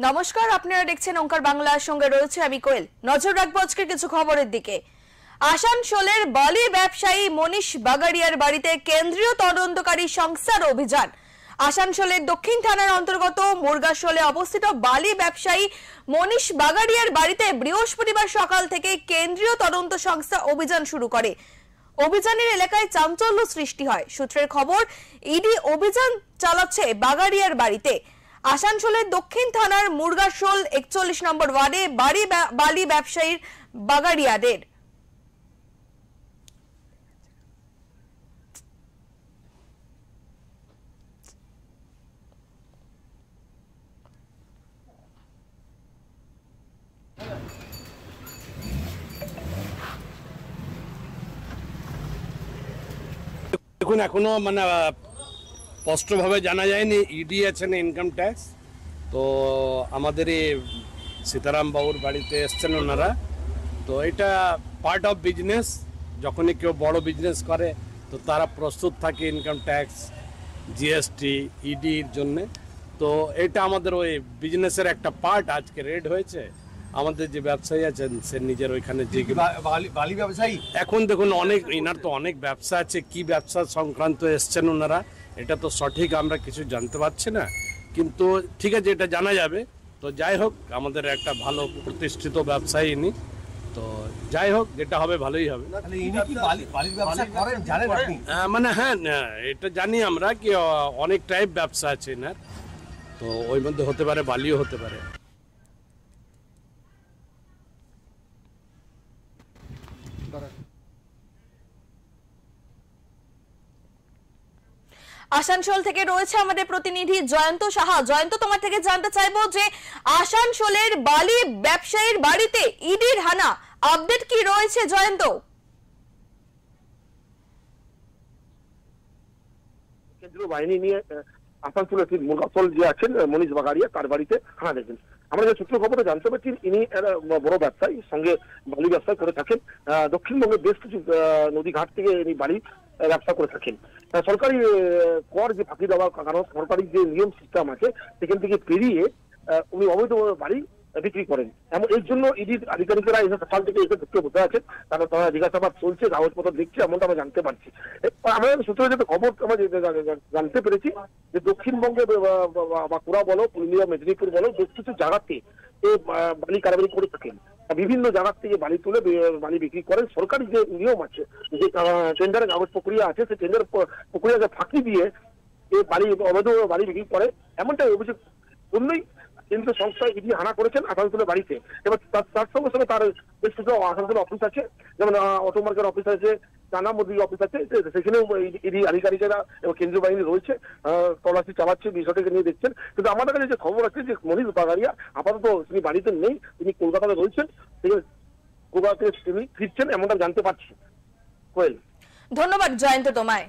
নমস্কার, আপনারা দেখছেন ওঙ্কার বাংলার সঙ্গে রয়েছে আমি কোয়েল। নজর রাখবো আজকের কিছু খবরের দিকে। আসানসোলের বালি ব্যবসায়ী মনীষ বাগাড়িয়ার বাড়িতে কেন্দ্রীয় তদন্তকারী সংস্থার অভিযান। আসানসোলের দক্ষিণ থানার অন্তর্গত মুরগাশোলে অবস্থিত বালি ব্যবসায়ী মনীষ বাগাড়িয়ার বাড়িতে বৃহস্পতিবার সকাল থেকে কেন্দ্রীয় তদন্ত সংস্থা অভিযান শুরু করে। অভিযানের এলাকায় চাঞ্চল্য সৃষ্টি হয়। সূত্রের খবর, ইডি অভিযান চালাচ্ছে বাগাড়িয়ার বাড়িতে। আসানসোলের দক্ষিণ থানার মুরগাশোল 41 নম্বর ওয়ার্ডে বালি ব্যবসায়ীর বাগাড়িয়াদের। দেখুন, এখনো স্পষ্টভাবে জানা যায়নি ইডি আছেন ইনকাম ট্যাক্স। তো আমাদের এই সীতারাম বাবুর বাড়িতে এসছেন ওনারা। তো এটা পার্ট অফ বিজনেস। যখনই কেউ বড় বিজনেস করে তো তারা প্রস্তুত থাকে ইনকাম ট্যাক্স, জিএসটি, ইডির জন্যে। তো এটা আমাদের ওই বিজনেসের একটা পার্ট। আজকে রেড হয়েছে। আমাদের যে ব্যবসায়ী আছেন সে নিজের ওইখানে যে বালি ব্যবসায়ী, এখন দেখুন ইনার তো অনেক ব্যবসা আছে। কি ব্যবসা সংক্রান্ত এসছেন ওনারা এটা তো সঠিক আমরা কিছু জানতে পারছি না, কিন্তু ঠিক আছে, এটা জানা যাবে। তো যাই হোক, আমাদের একটা ভালো প্রতিষ্ঠিত ব্যবসায়ী ইনি। তো যাই হোক, যেটা হবে ভালোই হবে। হ্যাঁ, এটা জানি আমরা কি অনেক টাইপ ব্যবসা আছে এনার। তো ওই মধ্যে হতে পারে বালিও হতে পারে। আসানসোল থেকে রয়েছে আমাদের প্রতিনিধি জয়ন্ত সাহা। জয়ন্ত, তোমার থেকে জানতে চাইবো যে আসানসোলের বালি ব্যবসায়ীর বাড়িতে ইডির হানা, আপডেট কি রয়েছে জয়ন্ত? কেন্দ্রীয় বাহিনী নিয়ে আসানসোলের মুরগাশোল যে আছেন মনীষ বাগাড়িয়া, তার বাড়িতে হানা দেখেন। আমরা যে সূত্র খবরে জানতে পারছি, ইনি বড় ব্যবসায়ী, সঙ্গে বালি ব্যবসা করে থাকেন। দক্ষিণবঙ্গের বেশ কিছু নদী ঘাট থেকে ইনি বালি ব্যবসা করে থাকেন। সরকারি কর যে ফাঁকি দেওয়ার কারণ, সরকারি যে নিয়ম সিস্টেম আছে সেখান থেকে পেরিয়ে উনি অবৈধ বাড়ি বিক্রি করেন। এর জন্য ইডির আধিকারিকেরা এসে সকাল থেকে এসে ঢুকে বসে আছেন। তারা জিজ্ঞাসাবাদ চলছে, কাগজপত্র দেখছে, এমনটা আমরা জানতে পারছি। আমাদের সূত্রে যেটা খবর আমরা জানতে পেরেছি যে দক্ষিণবঙ্গে বাঁকুড়া বলো, পুরুলিয়া, মেদিনীপুর বলো, বেশ কিছু জায়গাতে এই বালি কারবারি করে থাকেন। বিভিন্ন জায়গার থেকে বালি তুলে বালি বিক্রি করেন। সরকারি যে নিয়ম আছে, যে টেন্ডারের কাগজ প্রক্রিয়া আছে, সেই টেন্ডার প্রক্রিয়াকে ফাঁকি দিয়ে এই বালি অবৈধ বালি বিক্রি করে, এমনটাই অভিযোগ জন্যই কেন্দ্রীয় সংস্থা ইডি হানা করেছেন আসানসোলের বাড়িতে। এবার তার সঙ্গে সঙ্গে তার বেশ কিছু আসানসোলের অফিস আছে, যেমন অটো মার্কেট অফিস আছে, টানা মুদি অফিস আছে, সেখানেও ইডি আধিকারিকেরা এবং কেন্দ্রীয় বাহিনী রয়েছে, তল্লাশি চালাচ্ছে, বিষয়টাকে নিয়ে দেখছেন। কিন্তু আমাদের কাছে যে খবর আছে যে মনীষ বাগাড়িয়া আপাতত তিনি বাড়িতে নেই, তিনি কলকাতাতে রয়েছেন, কলকাতা থেকে তিনি ফিরছেন, এমনটা জানতে পারছি। কোয়েল, ধন্যবাদ জয়ন্ত তোমায়।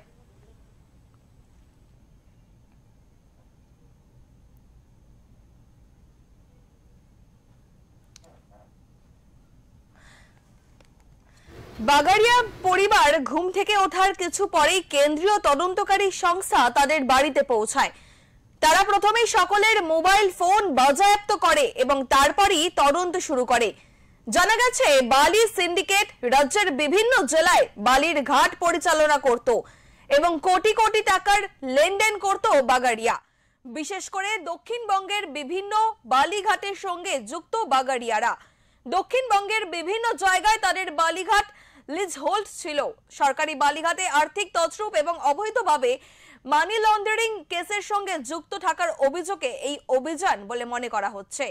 বাগাড়িয়া পরিবার ঘুম থেকে ওঠার কিছু পরেই কেন্দ্রীয় তদন্তকারী সংস্থা তাদের বাড়িতে পৌঁছায়। তারা প্রথমেই সকলের মোবাইল ফোন বাজেয়াপ্ত করে এবং তারপরই তদন্ত শুরু করে। জানা গেছে, বালি সিন্ডিকেট রাজ্যের বিভিন্ন জেলায় বালির ঘাট পরিচালনা করত এবং কোটি কোটি টাকার লেনদেন করত বাগাড়িয়া। বিশেষ করে দক্ষিণবঙ্গের বিভিন্ন বালিঘাটের সঙ্গে যুক্ত বাগাড়িয়ারা। দক্ষিণবঙ্গের বিভিন্ন জায়গায় তাদের বালিঘাট লিজ হোল্ড ছিল। সরকারি বালিঘাটে আর্থিক তছরূপ এবং অবৈধভাবে মানি লন্ডারিং কেসের সঙ্গে যুক্ত থাকার অভিযোগে এই অভিযান বলে মনে করা হচ্ছে।